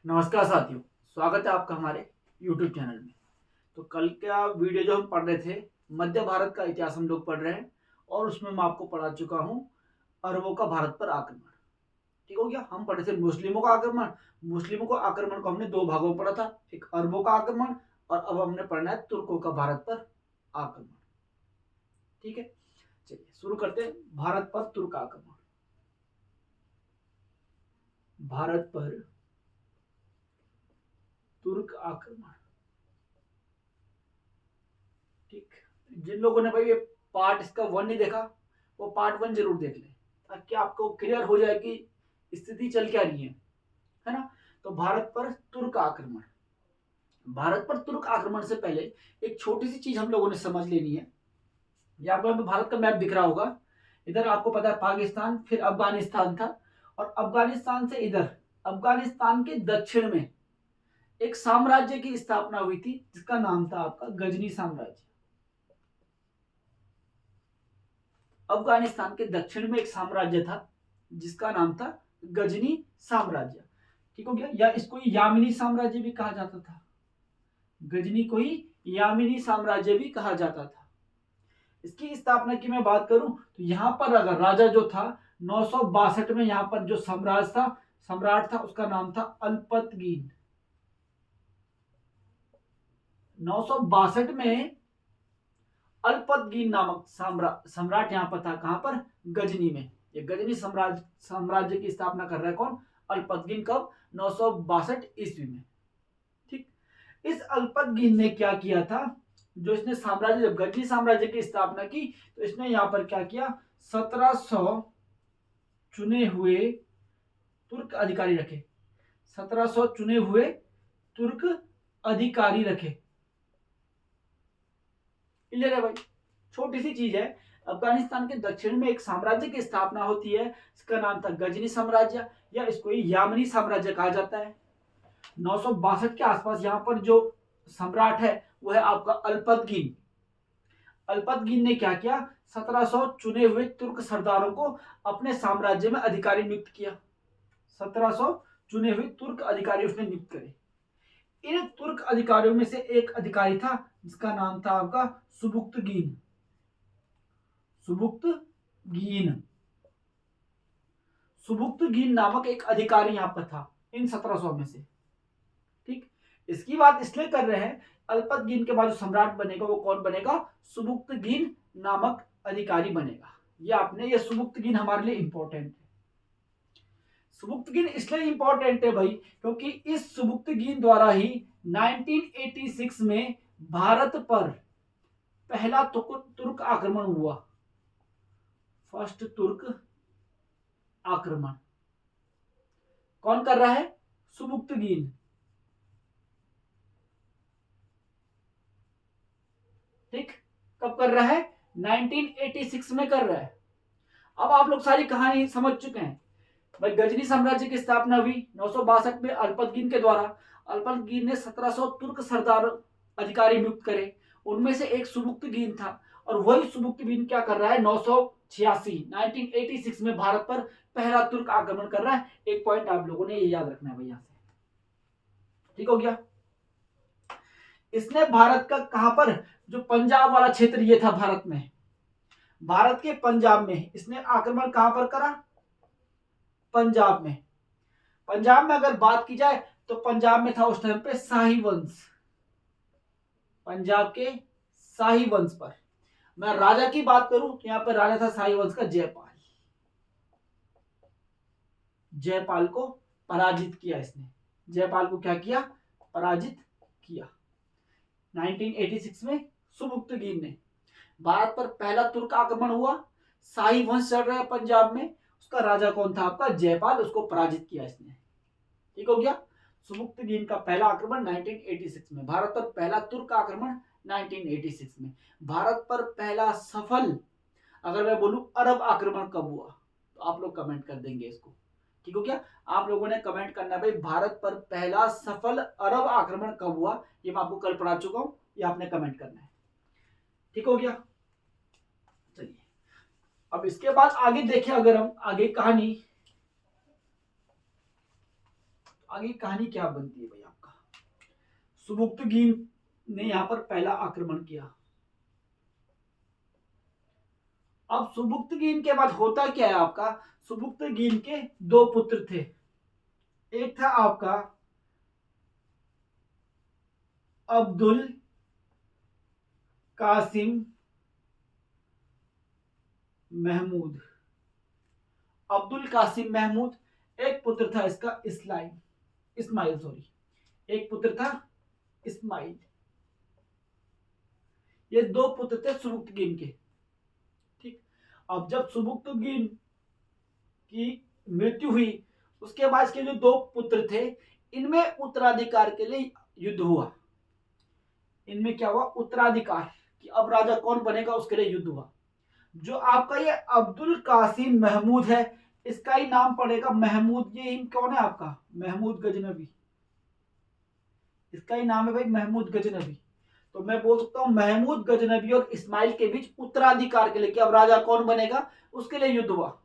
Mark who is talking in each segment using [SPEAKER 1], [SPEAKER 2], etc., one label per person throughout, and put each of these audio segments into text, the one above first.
[SPEAKER 1] नमस्कार साथियों, स्वागत है आपका हमारे YouTube चैनल में। तो कल का वीडियो जो हम पढ़ रहे थे, मध्य भारत का इतिहास हम लोग पढ़ रहे हैं और उसमें मैं आपको पढ़ा चुका हूँ अरबों का भारत पर आक्रमण। ठीक हो गया। हम पढ़े थे मुस्लिमों का आक्रमण। मुस्लिमों का आक्रमण को हमने दो भागों में पढ़ा था, एक अरबों का आक्रमण और अब हमने पढ़ना है तुर्कों का भारत पर आक्रमण। ठीक है, चलिए शुरू करते हैं। भारत पर तुर्क आक्रमण। भारत पर तुर्क आक्रमण। ठीक, जिन लोगों ने भाई ये पार्ट इसका वन नहीं देखा, वो पार्ट वन जरूर देख लें ताकि आपको क्लियर हो जाए कि स्थिति चल क्या रही है ना। तो भारत पर तुर्क आक्रमण। भारत पर तुर्क आक्रमण से पहले एक छोटी सी चीज हम लोगों ने समझ लेनी है। यहाँ पर भारत का मैप दिख रहा होगा। इधर आपको पता है पाकिस्तान, फिर अफगानिस्तान था और अफगानिस्तान से इधर अफगानिस्तान के दक्षिण में एक साम्राज्य की स्थापना हुई थी जिसका नाम था आपका गजनी साम्राज्य। अफगानिस्तान के दक्षिण में एक साम्राज्य था जिसका नाम था गजनी साम्राज्य। ठीक हो गया। या इसको यामिनी साम्राज्य भी कहा जाता था। गजनी को ही यामिनी साम्राज्य भी कहा जाता था। इसकी स्थापना की मैं बात करूं तो यहां पर अगर राजा जो था 962 में, यहां पर जो सम्राट था उसका नाम था अल्पतगीन। 962 में अल्पतगीन नामक सम्राट यहाँ पर था। कहां पर? गजनी में। ये गजनी साम्राज्य की स्थापना कर रहा है कौन? अल्पतगीन। कब? 962 ईस्वी में। ठीक, इस अल्पतगीन ने क्या किया था, जो इसने साम्राज्य, जब गजनी साम्राज्य की स्थापना की तो इसने यहाँ पर क्या किया, 1700 चुने हुए तुर्क अधिकारी रखे। 1700 चुने हुए तुर्क अधिकारी रखे। क्लियर है भाई? छोटी सी चीज है। अफगानिस्तान के दक्षिण में एक साम्राज्य की स्थापना होती है, इसका नाम था गजनी साम्राज्य या इसको यामनी साम्राज्य कहा जाता है। 962 के आसपास यहाँ पर जो सम्राट है वो है आपका अल्पतगीन। अल्पतगीन ने क्या किया, 1700 चुने हुए तुर्क सरदारों को अपने साम्राज्य में अधिकारी नियुक्त किया। 1700 चुने हुए तुर्क अधिकारी उसने नियुक्त करे। इन तुर्क अधिकारियों में से एक अधिकारी था जिसका नाम था आपका सुबुक्तगीन। सुबुक्तगीन। सुबुक्तगीन नामक एक अधिकारी यहां पर था इन 1700 में से। ठीक, इसकी बात इसलिए कर रहे हैं, अल्पतगीन के बाद जो सम्राट बनेगा वो कौन बनेगा? सुबुक्तगीन नामक अधिकारी बनेगा। ये आपने, ये सुबुक्तगीन हमारे लिए इंपॉर्टेंट है। सुबुक्तगीन इसलिए इंपॉर्टेंट है भाई क्योंकि इस सुबुक्तगीन द्वारा ही 1986 में भारत पर पहला तुर्क आक्रमण हुआ। फर्स्ट तुर्क आक्रमण कौन कर रहा है? सुबुक्तगीन। ठीक, कब कर रहा है? 1986 में कर रहा है। अब आप लोग सारी कहानी समझ चुके हैं भाई। गजनी साम्राज्य की स्थापना हुई 962 में अल्पतगीन के द्वारा। अल्पतगीन ने 1700 तुर्क सरदार अधिकारी नियुक्त करे, उनमें से एक सुबुक्तगीन था और वही सुबुक्तगीन क्या कर रहा है? 1986 में भारत पर पहला तुर्क आक्रमण कर रहा है। एक पॉइंट आप लोगों ने ये याद रखना है भाई यहां से। ठीक हो गया। इसने भारत का कहां पर, जो पंजाब वाला क्षेत्र ये था भारत में, भारत के पंजाब में इसने आक्रमण कहां पर करा? पंजाब में। पंजाब में अगर बात की जाए तो पंजाब में था उस टाइम पे शाही वंश। पंजाब के शाही वंश पर मैं राजा की बात करूं तो यहां पर राजा था शाही वंश का जयपाल। जयपाल को पराजित किया इसने। जयपाल को क्या किया? पराजित किया 1986 में सुबुक्तगीन ने। भारत पर पहला तुर्क आक्रमण हुआ। शाही वंश चल रहा है पंजाब में, उसका राजा कौन था? आपका जयपाल। उसको पराजित किया इसने। ठीक हो गया। सुबुक्तगीन का पहला आक्रमण 1986 में। भारत पर पहला तुर्क आक्रमण 1986 में। भारत पर पहला सफल, अगर मैं बोलूं अरब आक्रमण कब हुआ तो आप लोग कमेंट कर देंगे इसको। ठीक हो गया। आप लोगों ने कमेंट करना है भाई, भारत पर पहला सफल अरब आक्रमण कब हुआ। ये मैं आपको कल पढ़ा चुका हूं, ये आपने कमेंट करना है। ठीक हो गया। चलिए अब इसके बाद आगे देखें, अगर हम आगे कहानी, आगे कहानी क्या बनती है भाई आपका। सुबुक्तगीन ने यहाँ पर पहला आक्रमण किया। अब सुबुक्तगीन के बाद होता क्या है आपका, सुबुक्तगीन के दो पुत्र थे। एक था आपका अब्दुल कासिम महमूद। अब्दुल कासिम महमूद, एक पुत्र था इसका इस्माइल सॉरी, एक पुत्र था इस्माइल। ये दो पुत्र थे सुबुक्तगीन के। ठीक, अब जब सुबुक्तगीन की मृत्यु हुई उसके बाद इसके जो दो पुत्र थे इनमें उत्तराधिकार के लिए युद्ध हुआ। इनमें क्या हुआ, उत्तराधिकार कि अब राजा कौन बनेगा उसके लिए युद्ध हुआ। जो आपका ये अब्दुल कासिम महमूद है इसका ही नाम पड़ेगा महमूद। ये कौन है आपका, महमूद गजनवी। इसका ही नाम है भाई महमूद गजनवी। तो मैं बोल सकता हूं महमूद गजनवी और इस्माइल के बीच उत्तराधिकार के लिए कि अब राजा कौन बनेगा उसके लिए युद्ध हुआ।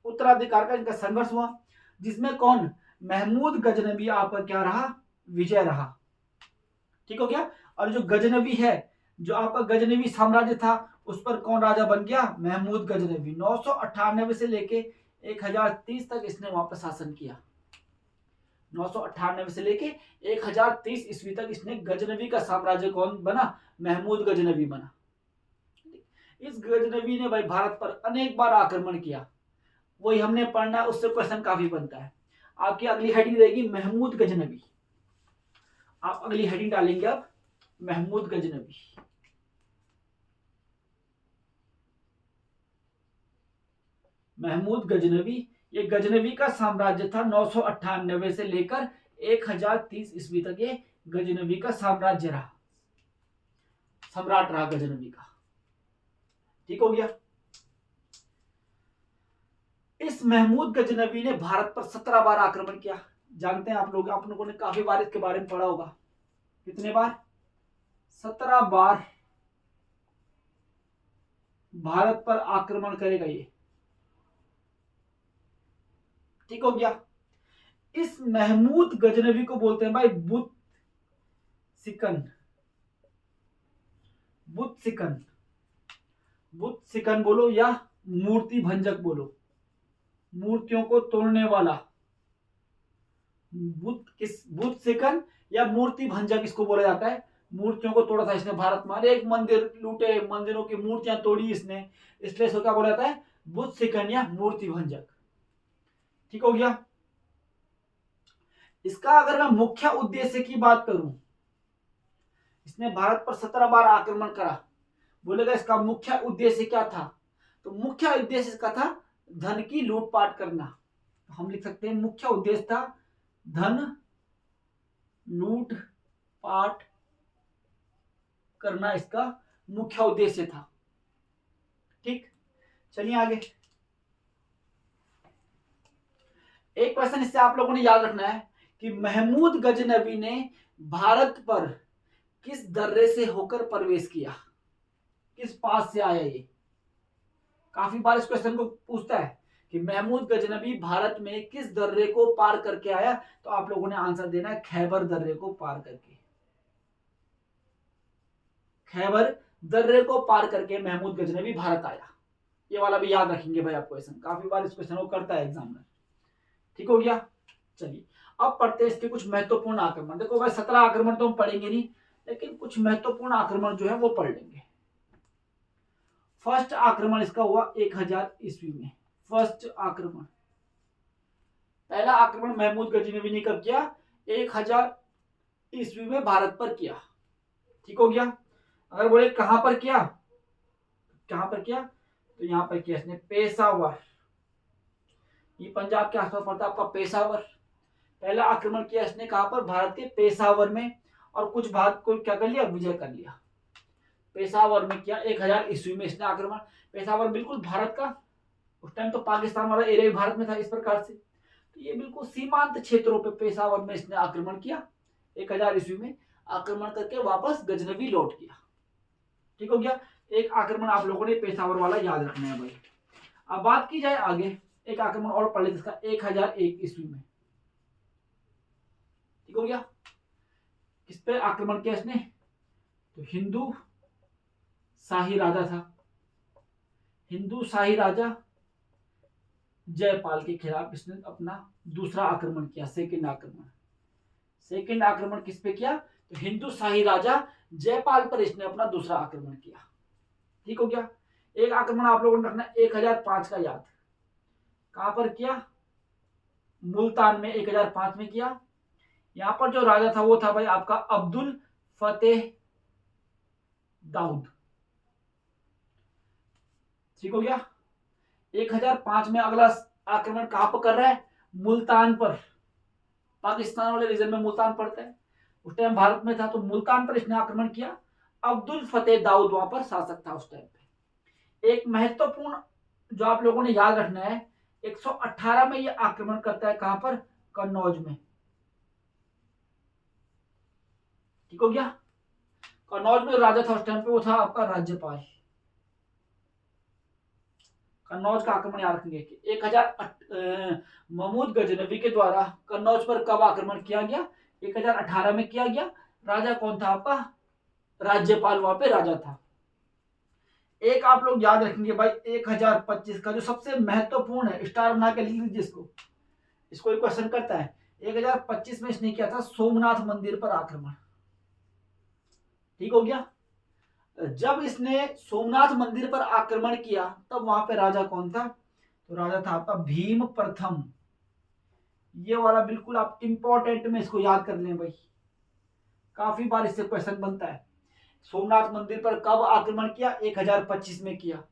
[SPEAKER 1] उत्तराधिकार का इनका संघर्ष हुआ जिसमें कौन, महमूद गजनवी आपका क्या रहा, विजय रहा। ठीक हो गया। और जो गजनवी है, जो आपका गजनवी साम्राज्य था उस पर कौन राजा बन गया, महमूद गजनवी। 998 से लेके 1030 तक इसने वहां पर शासन किया। 998 से लेके 1030 ईस्वी तक इसने गजनवी का साम्राज्य कौन बना, महमूद गजनवी बना। इस गजनवी ने भाई भारत पर अनेक बार आक्रमण किया, वही हमने पढ़ना है, उससे क्वेश्चन काफी बनता है। आपकी अगली हेडिंग रहेगी महमूद गजनवी। आप अगली हेडिंग डालेंगे अब महमूद गजनवी। महमूद गजनवी, ये गजनवी का साम्राज्य था। 998 से लेकर 1030 ईस्वी तक ये गजनवी का साम्राज्य रहा, सम्राट रहा गजनवी का। ठीक हो गया। इस महमूद गजनवी ने भारत पर 17 बार आक्रमण किया। जानते हैं आप लोगों ने काफी बार इसके बारे में पढ़ा होगा। कितने बार, 17 बार भारत पर आक्रमण करेगा ये। ठीक हो गया। इस महमूद गजनवी को बोलते हैं भाई बुत सिकन। बुत सिकन बोलो या मूर्ति भंजक बोलो, मूर्तियों को तोड़ने वाला। बुत सिकन या मूर्ति भंजक इसको बोला जाता है। मूर्तियों को तोड़ा था इसने भारत में, एक मंदिर लूटे, मंदिरों की मूर्तियां तोड़ी इसने, इसलिए इसको क्या बोला जाता है, बुत सिकन या मूर्ति भंजक। ठीक हो गया। इसका अगर मैं मुख्य उद्देश्य की बात करूं, इसने भारत पर 17 बार आक्रमण करा, बोलेगा इसका मुख्य उद्देश्य क्या था, तो मुख्य उद्देश्य इसका था धन की लूटपाट करना। हम लिख सकते हैं मुख्य उद्देश्य था धन लूटपाट करना, इसका मुख्य उद्देश्य था। ठीक, चलिए आगे। एक क्वेश्चन इससे आप लोगों ने याद रखना है कि महमूद गजनवी ने भारत पर किस दर्रे से होकर प्रवेश किया, किस पास से आया। ये काफी बार इस क्वेश्चन को पूछता है कि महमूद गजनवी भारत में किस दर्रे को पार करके आया, तो आप लोगों ने आंसर देना है खैबर दर्रे को पार करके। खैबर दर्रे को पार करके महमूद गजनवी भारत आया। ये वाला भी याद रखेंगे भाई आप क्वेश्चन, काफी बार इस क्वेश्चन को करता है एग्जामिनर। ठीक हो गया। चलिए अब पढ़ते हैं इसके कुछ महत्वपूर्ण आक्रमण। देखो भाई 17 आक्रमण तो हम पढ़ेंगे नहीं, लेकिन कुछ महत्वपूर्ण आक्रमण जो है वो पढ़ लेंगे। फर्स्ट आक्रमण इसका हुआ 1000 ईस्वी में। फर्स्ट आक्रमण, पहला आक्रमण महमूद गजनवी ने कब किया, 1000 ईस्वी में भारत पर किया। ठीक हो गया। अगर बोले कहां पर किया, तो यहां पर किया इसने पेशावर। ये पंजाब के आसपास पड़ता है आपका पेशावर। पहला आक्रमण किया इसने कहां पर, भारत के पेशावर में, और कुछ भाग को क्या कर लिया, विजय कर लिया। पेशावर में किया 1000 ईस्वी में इसने आक्रमण। पेशावर बिल्कुल भारत का, उस टाइम तो पाकिस्तान वाला एरिया भी भारत में था इस प्रकार से, तो ये बिल्कुल सीमांत क्षेत्रों पे पेशावर में इसने आक्रमण किया। 1000 ईस्वी में आक्रमण करके वापस गजनवी लौट किया। ठीक हो गया। एक आक्रमण आप लोगों ने पेशावर वाला याद रखना है भाई। अब बात की जाए आगे, एक आक्रमण और पढ़ लेते इसका 1001 ईस्वी में। ठीक हो गया। किस पे आक्रमण किया इसने? तो हिंदू शाही राजा था, हिंदू शाही राजा जयपाल के खिलाफ इसने अपना दूसरा आक्रमण किया, सेकंड आक्रमण। सेकंड आक्रमण किस पे किया? तो हिंदू शाही राजा जयपाल पर इसने अपना दूसरा आक्रमण किया। ठीक हो गया। एक आक्रमण आप लोगों ने रखना 1005 का याद। कहां पर किया? मुल्तान में 1005 में किया। यहां पर जो राजा था वो था भाई आपका अब्दुल फतेह दाऊद। ठीक हो गया। 1005 में अगला आक्रमण कहां पर कर रहा है? मुल्तान पर। पाकिस्तान वाले रीजन में मुल्तान पड़ता है, उस टाइम भारत में था, तो मुल्तान पर इसने आक्रमण किया। अब्दुल फतेह दाऊद वहां पर शासक था उस टाइम पे। एक महत्वपूर्ण जो आप लोगों ने याद रखना है, 118 में ये आक्रमण करता है, कहां पर? कन्नौज में। ठीक हो गया। कन्नौज में राजा था उस टाइम पे, वो था आपका राज्यपाल। कन्नौज का आक्रमण याद रखेंगे कि 1000 महमूद गजनवी के द्वारा कन्नौज पर कब आक्रमण किया गया? 1018 में किया गया। राजा कौन था आपका? राज्यपाल वहां पे राजा था। एक आप लोग याद रखेंगे भाई 1025 का जो सबसे महत्वपूर्ण है, स्टार बना के लिख लीजिए इसको, इसको एक क्वेश्चन करता है। 1025 में इसने किया था सोमनाथ मंदिर पर आक्रमण। ठीक हो गया। जब इसने सोमनाथ मंदिर पर आक्रमण किया तब वहां पे राजा कौन था? तो राजा था आपका भीम प्रथम। ये वाला बिल्कुल आप इंपॉर्टेंट में इसको याद कर लें भाई, काफी बार इससे क्वेश्चन बनता है। सोमनाथ मंदिर पर कब आक्रमण किया? 1025 में किया।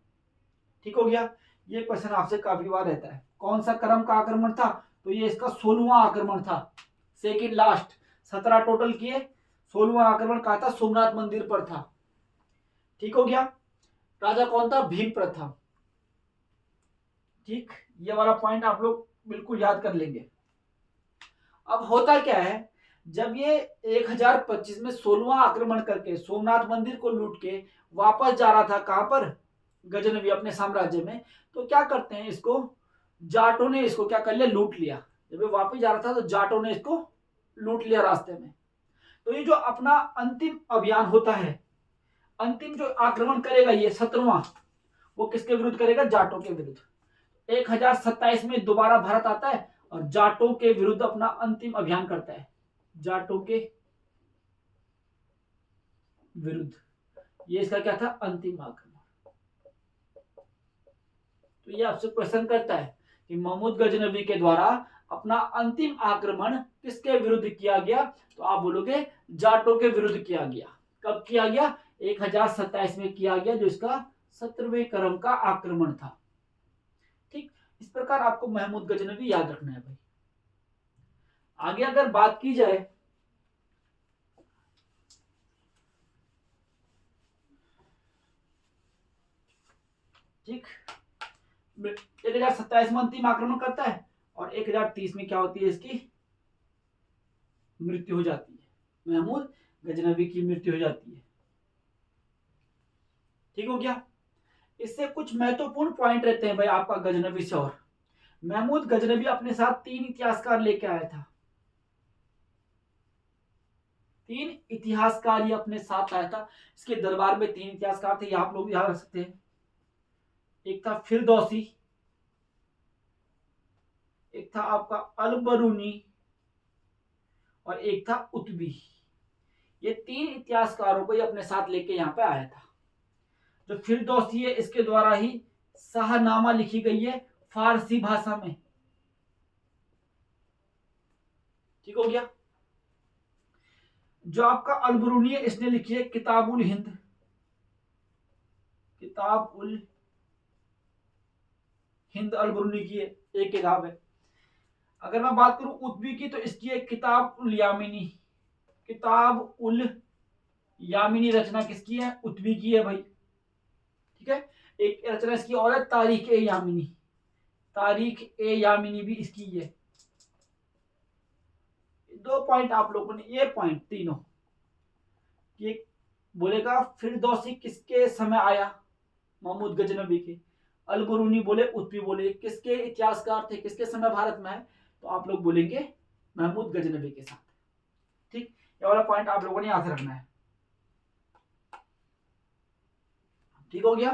[SPEAKER 1] ठीक हो गया। ये क्वेश्चन आपसे काफी बार रहता है। कौन सा क्रम का आक्रमण था? तो ये इसका 16वां आक्रमण था, सेकेंड लास्ट। 17 टोटल किए, 16वां आक्रमण कहा था सोमनाथ मंदिर पर था। ठीक हो गया। राजा कौन था? भीम प्रथम। ठीक, ये वाला पॉइंट आप लोग बिल्कुल याद कर लेंगे। अब होता क्या है, जब ये 1025 में 16वां आक्रमण करके सोमनाथ मंदिर को लूट के वापस जा रहा था, कहां पर? गजनवी अपने साम्राज्य में, तो क्या करते हैं इसको, जाटों ने इसको क्या कर लिया? लूट लिया। जब ये वापस जा रहा था तो जाटों ने इसको लूट लिया रास्ते में। तो ये जो अपना अंतिम अभियान होता है, अंतिम जो आक्रमण करेगा ये 17वां, वो किसके विरुद्ध करेगा? जाटों के विरुद्ध। 1027 में दोबारा भारत आता है और जाटों के विरुद्ध अपना अंतिम अभियान करता है, जाटों के विरुद्ध। ये इसका क्या था? अंतिम आक्रमण। तो ये आपसे क्वेश्चन करता है कि महमूद गजनवी के द्वारा अपना अंतिम आक्रमण किसके विरुद्ध किया गया? तो आप बोलोगे जाटों के विरुद्ध किया गया। कब किया गया? 1027 में किया गया, जो इसका 17वें क्रम का आक्रमण था। ठीक, इस प्रकार आपको महमूद गजनवी याद रखना है भाई। आगे अगर बात की जाए, ठीक, 1027 में अंतिम आक्रमण करता है और 1030 में क्या होती है? इसकी मृत्यु हो जाती है, महमूद गजनवी की मृत्यु हो जाती है। ठीक हो गया। इससे कुछ महत्वपूर्ण पॉइंट रहते हैं भाई आपका गजनवी से। और महमूद गजनवी अपने साथ 3 इतिहासकार लेके आया था। 3 इतिहासकार ये अपने साथ आया था। इसके दरबार में 3 इतिहासकार थे, आप लोग याद रख सकते हैं। एक था फिरदौसी, एक था आपका अलबरूनी और एक था उतबी। ये 3 इतिहासकारों को ये अपने साथ लेके यहाँ पे आया था। जो फिरदौसी है, इसके द्वारा ही शाहनामा लिखी गई है फारसी भाषा में। ठीक हो गया। जो आपका अलबरूनी है, इसने लिखी है किताब उल हिंद। किताब उल हिंद अलबरूनी की एक किताब है। अगर मैं बात करूं उतबी की, तो इसकी एक किताब उल यामिनी। किताब उल यामिनी रचना किसकी है? उतबी की है भाई। ठीक है। एक रचना इसकी और है तारीख ए यामिनी। तारीख ए यामिनी भी इसकी है। 2 पॉइंट आप लोगों ने, ये पॉइंट तीनों, ये बोलेगा फिरदौसी किसके समय आया? महमूद गजनवी के। अलबरूनी बोले, उतबी बोले, किसके इतिहासकार थे, किसके समय भारत में है? तो आप लोग बोलेंगे महमूद गजनवी के साथ। ठीक, ये वाला पॉइंट आप लोगों ने याद रखना है। ठीक हो गया।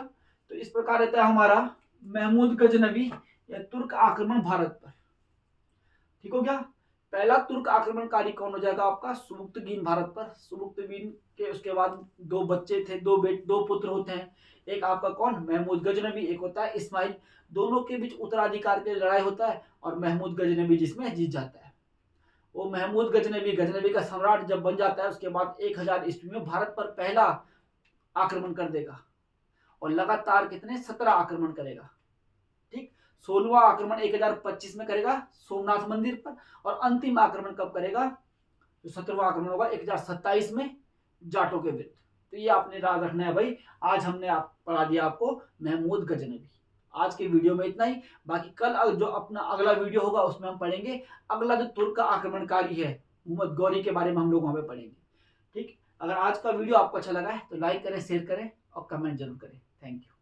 [SPEAKER 1] तो इस प्रकार रहता है हमारा महमूद गजनवी या तुर्क आक्रमण भारत पर। ठीक हो गया। पहला तुर्क आक्रमणकारी कौन हो जाएगा आपका? सुबुक्तगीन भारत पर। सुबुक्तगीन के उसके बाद दो बच्चे थे, दो पुत्र होते हैं। एक आपका कौन? महमूद गजनवी, एक होता है इस्माइल। दोनों के बीच उत्तराधिकार की लड़ाई होता है और महमूद गजनवी जिसमें जीत जाता है। वो महमूद गजनवी का सम्राट जब बन जाता है उसके बाद 1000 ईस्वी में भारत पर पहला आक्रमण कर देगा और लगातार कितने 17 आक्रमण करेगा। ठीक, 16वां आक्रमण 1025 में करेगा सोमनाथ मंदिर पर और अंतिम आक्रमण कब करेगा? जो 17वां आक्रमण होगा 1027 में जाटों के विरुद्ध। तो ये आपने याद रखना है भाई। आज हमने पढ़ा दिया आपको महमूद गजनवी। आज के वीडियो में इतना ही। बाकी कल जो अपना अगला वीडियो होगा उसमें हम पढ़ेंगे अगला जो तुर्क का आक्रमणकारी है मोहम्मद गौरी के बारे में हम लोग वहां पे पढ़ेंगे। ठीक, अगर आज का वीडियो आपको अच्छा लगा है तो लाइक करें, शेयर करें और कमेंट जरूर करें। Thank you.